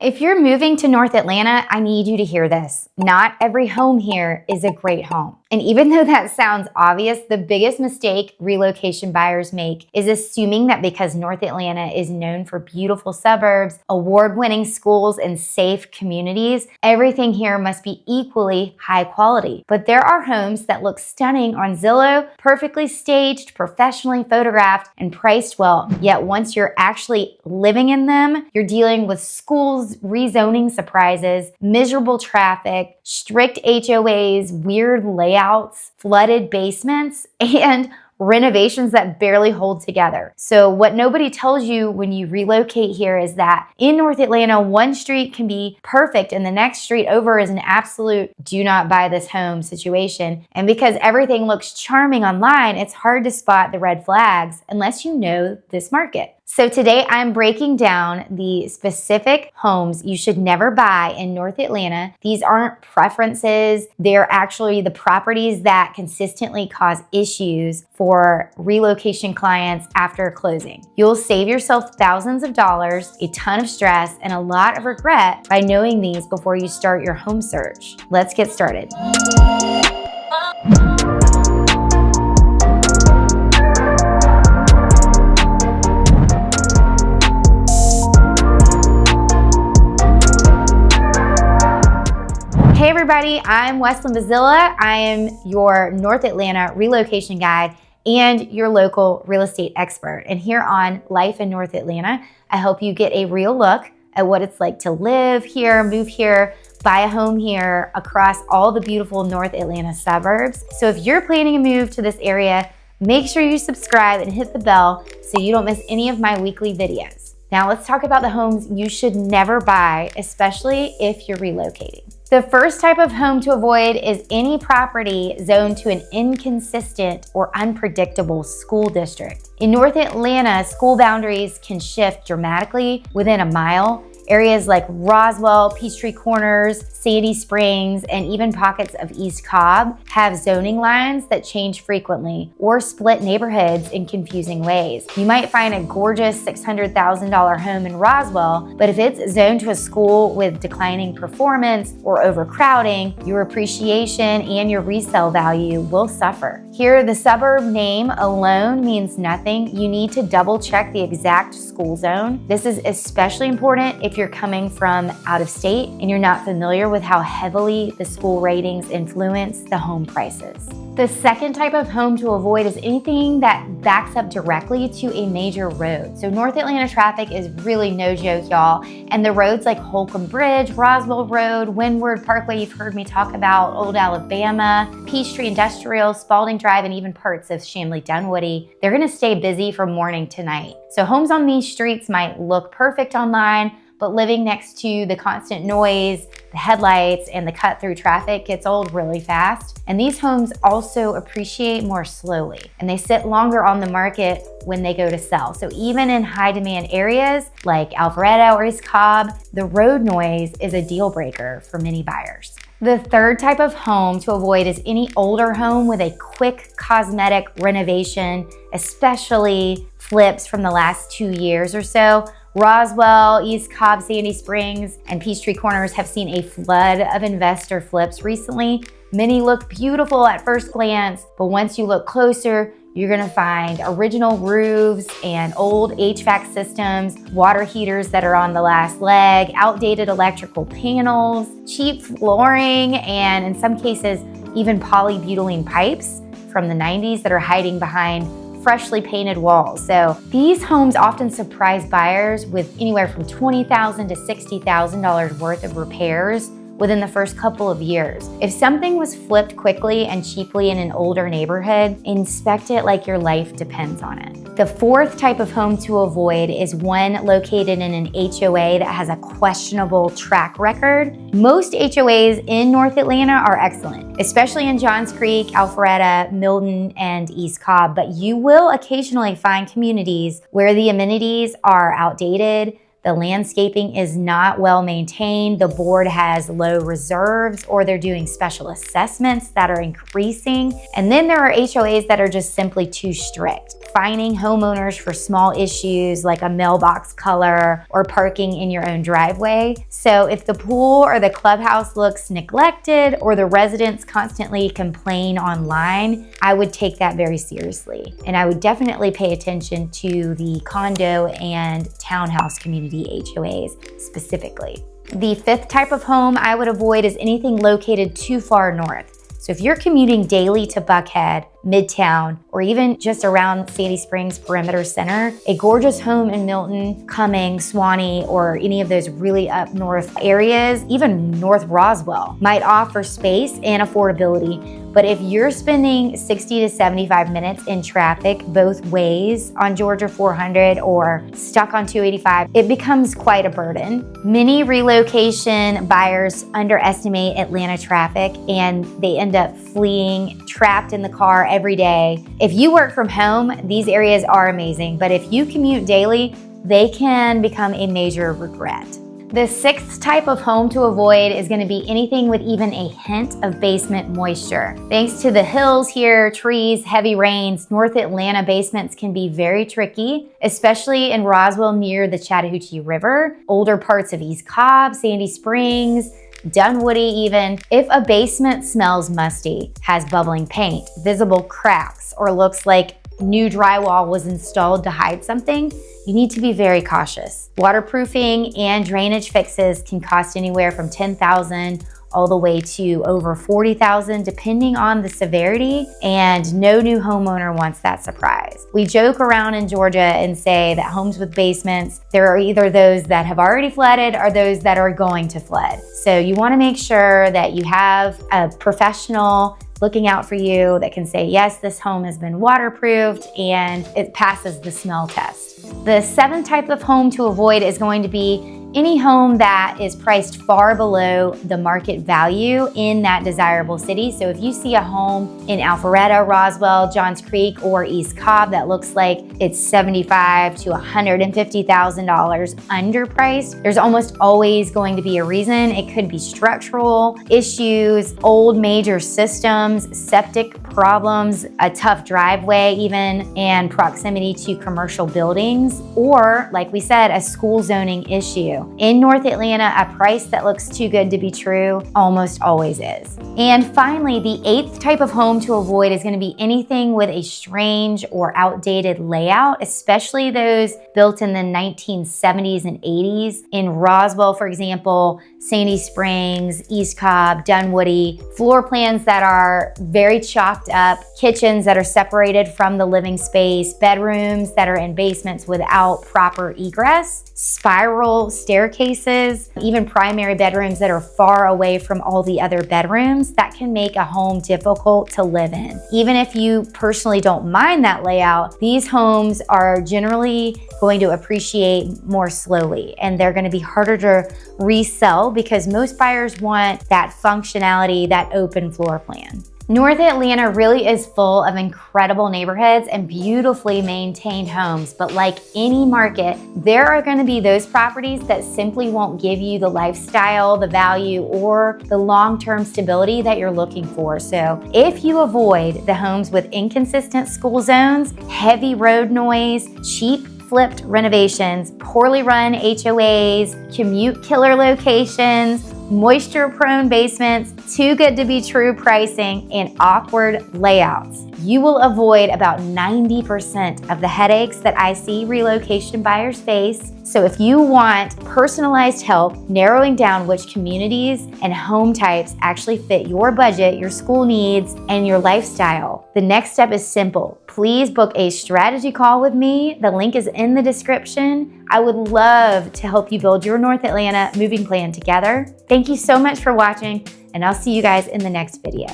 If you're moving to North Atlanta, I need you to hear this. Not every home here is a great home. And even though that sounds obvious, the biggest mistake relocation buyers make is assuming that because North Atlanta is known for beautiful suburbs, award-winning schools, and safe communities, everything here must be equally high quality. But there are homes that look stunning on Zillow, perfectly staged, professionally photographed, and priced well. Yet once you're actually living in them, you're dealing with schools, rezoning surprises, miserable traffic, strict HOAs, weird layouts, flooded basements, and renovations that barely hold together. So what nobody tells you when you relocate here is that in North Atlanta, one street can be perfect and the next street over is an absolute do not buy this home situation. And because everything looks charming online, it's hard to spot the red flags unless you know this market. So today I'm breaking down the specific homes you should never buy in North Atlanta. These aren't preferences. They're actually the properties that consistently cause issues for relocation clients after closing. You'll save yourself thousands of dollars, a ton of stress, and a lot of regret by knowing these before you start your home search. Let's get started. Hey everybody, I'm Wesley Bazilla. I am your North Atlanta relocation guide and your local real estate expert. And here on Life in North Atlanta, I help you get a real look at what it's like to live here, move here, buy a home here across all the beautiful North Atlanta suburbs. So if you're planning a move to this area, make sure you subscribe and hit the bell so you don't miss any of my weekly videos. Now let's talk about the homes you should never buy, especially if you're relocating. The first type of home to avoid is any property zoned to an inconsistent or unpredictable school district. In North Atlanta, school boundaries can shift dramatically within a mile. Areas like Roswell, Peachtree Corners, Sandy Springs, and even pockets of East Cobb have zoning lines that change frequently or split neighborhoods in confusing ways. You might find a gorgeous $600,000 home in Roswell, but if it's zoned to a school with declining performance or overcrowding, your appreciation and your resale value will suffer. Here, the suburb name alone means nothing. You need to double check the exact school zone. This is especially important if you're coming from out of state and you're not familiar with how heavily the school ratings influence the home prices. The second type of home to avoid is anything that backs up directly to a major road. So North Atlanta traffic is really no joke, y'all. And the roads like Holcomb Bridge, Roswell Road, Windward Parkway, you've heard me talk about, Old Alabama, Peachtree Industrial, Spalding Drive, and even parts of Chamblee Dunwoody, they're gonna stay busy from morning to night. So homes on these streets might look perfect online, but living next to the constant noise, the headlights, and the cut-through traffic gets old really fast. And these homes also appreciate more slowly, and they sit longer on the market when they go to sell. So even in high-demand areas like Alpharetta or East Cobb, the road noise is a deal breaker for many buyers. The third type of home to avoid is any older home with a quick cosmetic renovation, especially flips from the last 2 years or so. Roswell, East Cobb, Sandy Springs, and Peachtree Corners have seen a flood of investor flips recently. Many look beautiful at first glance, but once you look closer, you're gonna find original roofs and old HVAC systems, water heaters that are on the last leg, outdated electrical panels, cheap flooring, and in some cases, even polybutylene pipes from the 90s that are hiding behind freshly painted walls. So these homes often surprise buyers with anywhere from $20,000 to $60,000 worth of repairs within the first couple of years. If something was flipped quickly and cheaply in an older neighborhood, inspect it like your life depends on it. The fourth type of home to avoid is one located in an HOA that has a questionable track record. Most HOAs in North Atlanta are excellent, especially in Johns Creek, Alpharetta, Milton, and East Cobb, but you will occasionally find communities where the amenities are outdated, the landscaping is not well maintained, the board has low reserves, or they're doing special assessments that are increasing. And then there are HOAs that are just simply too strict. fining homeowners for small issues like a mailbox color or parking in your own driveway. So if the pool or the clubhouse looks neglected or the residents constantly complain online, I would take that very seriously. And I would definitely pay attention to the condo and townhouse community HOAs specifically. The fifth type of home I would avoid is anything located too far north. So if you're commuting daily to Buckhead, Midtown, or even just around Sandy Springs Perimeter Center, a gorgeous home in Milton, Cumming, Swanee, or any of those really up north areas, even North Roswell, might offer space and affordability. But if you're spending 60 to 75 minutes in traffic both ways on Georgia 400 or stuck on 285, it becomes quite a burden. Many relocation buyers underestimate Atlanta traffic and they end up fleeing, trapped in the car every day. If you work from home, these areas are amazing, but if you commute daily, they can become a major regret. The sixth type of home to avoid is going to be anything with even a hint of basement moisture. Thanks to the hills here, trees, heavy rains, North Atlanta basements can be very tricky, especially in Roswell near the Chattahoochee River, older parts of East Cobb, Sandy Springs, Dunwoody even. If a basement smells musty, has bubbling paint, visible cracks, or looks like new drywall was installed to hide something, you need to be very cautious. Waterproofing and drainage fixes can cost anywhere from $10,000 all the way to over $40,000 depending on the severity, and no new homeowner wants that surprise. We joke around in Georgia and say that homes with basements, there are either those that have already flooded or those that are going to flood. So you want to make sure that you have a professional looking out for you that can say, yes, this home has been waterproofed and it passes the smell test. The seventh type of home to avoid is going to be any home that is priced far below the market value in that desirable city. So if you see a home in Alpharetta, Roswell, Johns Creek, or East Cobb that looks like it's $75,000 to $150,000 underpriced, there's almost always going to be a reason. It could be structural issues, old major systems, septic problems, a tough driveway even, and proximity to commercial buildings, or like we said, a school zoning issue. In North Atlanta, a price that looks too good to be true almost always is. And finally, the eighth type of home to avoid is going to be anything with a strange or outdated layout, especially those built in the 1970s and 80s. In Roswell, for example, Sandy Springs, East Cobb, Dunwoody, floor plans that are very chalked up, kitchens that are separated from the living space, bedrooms that are in basements without proper egress, spiral staircases, even primary bedrooms that are far away from all the other bedrooms. That can make a home difficult to live in. Even if you personally don't mind that layout, these homes are generally going to appreciate more slowly, and they're going to be harder to resell because most buyers want that functionality, that open floor plan. North Atlanta really is full of incredible neighborhoods and beautifully maintained homes, but like any market, there are going to be those properties that simply won't give you the lifestyle, the value, or the long-term stability that you're looking for. So if you avoid the homes with inconsistent school zones, heavy road noise, cheap flipped renovations, poorly run HOAs, commute killer locations, moisture-prone basements, too good to be true pricing, and awkward layouts, you will avoid about 90% of the headaches that I see relocation buyers face. So if you want personalized help narrowing down which communities and home types actually fit your budget, your school needs, and your lifestyle, the next step is simple. Please book a strategy call with me. The link is in the description. I would love to help you build your North Atlanta moving plan together. Thank you so much for watching, and I'll see you guys in the next video.